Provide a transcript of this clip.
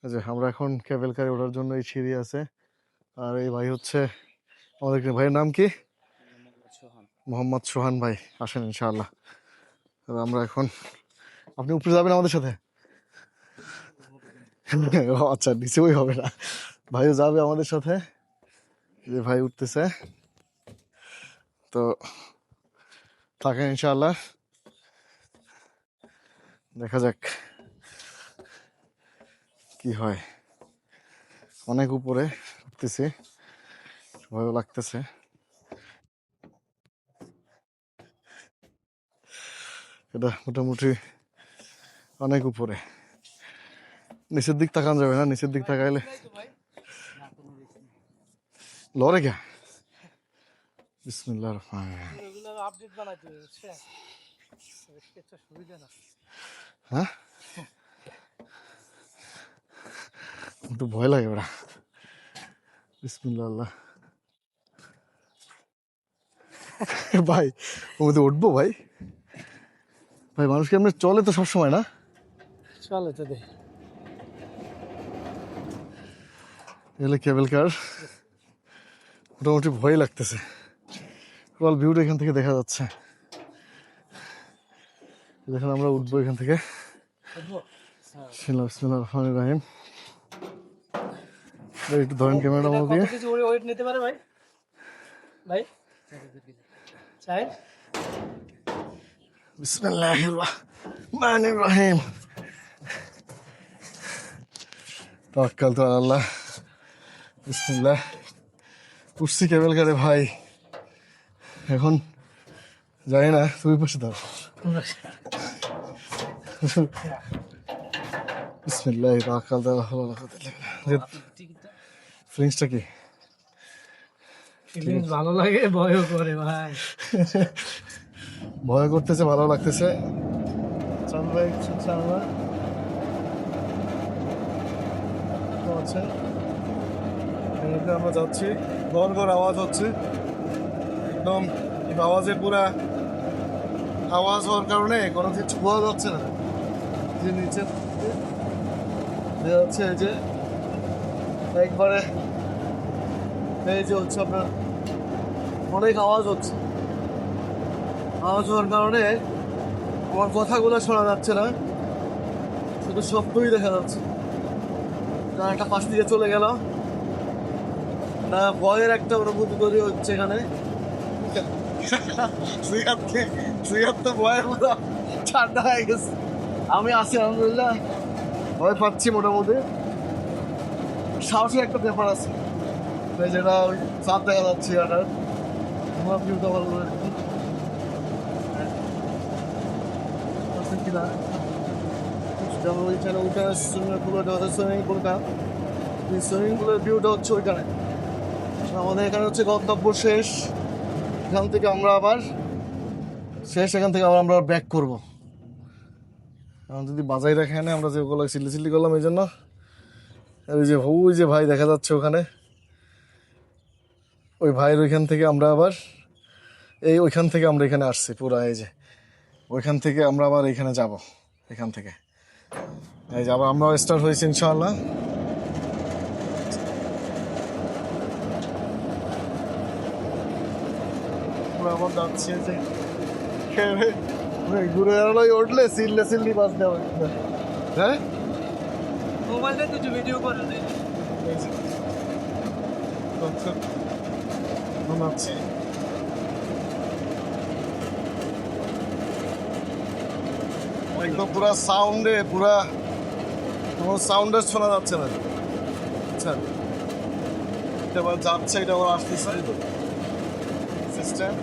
এই যে আমরা এখন কেবল কারে ওঠার জন্য এই সিঁড়ি আছে। আর এই ভাই হচ্ছে আমাদের ভাইয়ের নাম কি? মোহাম্মদ সোহান ভাই। আসেন ইনশাআল্লাহ। তবে আমরা এখন, আপনি উপরে যাবেন আমাদের সাথে? ও আচ্ছা, নিচে ওই হবে না, ভাইও যাবে আমাদের সাথে। যে ভাই উঠতেছে, তো থাকেন ইনশাআল্লাহ, দেখা যাক কি হয়। অনেক উপরে উঠতেছি, ভয়ও লাগতেছে। এটা মোটামুটি অনেক উপরে, নিচের দিক তাকান যাবে না, নিচের দিক তাকাইলে লড়ে কে। বিসমিল্লাহির রহমানির রহিম। হ্যাঁ, একটু ভয় লাগে ওরা। বিসমিল্লাহ। ভাই ওর মধ্যে উঠবো ভাই? ভাই মানুষ কি এমনি চলে তো সবসময়? না চলে তো দেখ, এলে কেবল কার, মোটামুটি ভয় লাগতেছে। টোটাল ভিউটা এখান থেকে দেখা যাচ্ছে। দেখেন আমরা উঠবো এখান থেকে। বিসমিল্লাহির রহমানির রহিম। একটু ধরেন ক্যামেরাটা মধ্যে দিয়ে। কিছু ওয়েট নিতে পারে ভাই? ভাই চাই। বিসমিল্লাহির রহমানির রহিম। তাওয়াক্কালতু আলাল্লাহ। বিসমিল্লাহ। উঠছি কেবল কারে ভাই, এখন জানি না, তুমি পাশে দাও। বিসমিল্লাহ। তাওয়াক্কালতু আলাল্লাহ। ফিলিংসটা কি? ফিলিংস ভালো লাগে, ভয়ও করে ভাই। ভয় করতেছে, ভালো লাগতেছে। চল ভাই, ইনশাআল্লাহ। আমরা যাচ্ছি, ঘর ঘর আওয়াজ হচ্ছে, একদম আওয়াজের পুরা আওয়াজ হওয়ার কারণে কোনো কিছু ছোঁয়া যাচ্ছে না। যে নিচে যাচ্ছে, এই যে একবারে এই যে হচ্ছে আপনার অনেক আওয়াজ হচ্ছে। আওয়াজ হওয়ার কারণে আমার কথাগুলো শোনা যাচ্ছে না, শুধু শব্দই দেখা যাচ্ছে। কারণ একটা পাশ দিয়ে চলে গেল না, ভয়ের একটা অনুভূতি তৈরি হচ্ছে এখানে। সুইয়ার তো ভয়ের মতো ঠান্ডা হয়ে গেছে। আমি আছি আলহামদুলিল্লাহ, ভয় পাচ্ছি মোটামুটি। সাহসের একটা ব্যাপার আছে, যেটা ওই চাঁদ দেখা যাচ্ছে। এটার আমার ভিউটা ভালো লাগে কিনা। যেমন ওইখানে ওইখানে সুইমিং পুলটা হচ্ছে, সুইমিং পুলটা, সুইমিং পুলের ভিউটা হচ্ছে ওইখানে। আমাদের এখানে হচ্ছে গন্তব্য শেষ, এখান থেকে আমরা আবার শেষ, এখান থেকে আবার আমরা ব্যাক করবো। এখন যদি বাজাই রাখে না, আমরা যে ওগুলো চিল্লি করলাম এই জন্য। ওই যে ভাই দেখা যাচ্ছে ওখানে, ওই ভাইয়ের ওইখান থেকে আমরা আবার ওইখান থেকে আমরা এখানে আসছি পুরা। এই যে ওইখান থেকে আমরা আবার এখানে যাব, এখান থেকে এই যে আবার আমরা স্টার্ট হয়েছি ইনশাআল্লাহ। আমরা আবার যাচ্ছি যে ঘুরে বেড়ানোই উঠলে চিল্লি বাস দেওয়া। হ্যাঁ, মোবাইলে কিছু ভিডিও করে দিই। একদম পুরা সাউন্ডে, পুরা কোনো সাউন্ডে শোনা যাচ্ছে না। আচ্ছা, এটা আবার যাচ্ছে, এটা আবার আসতেছে সিস্টেম।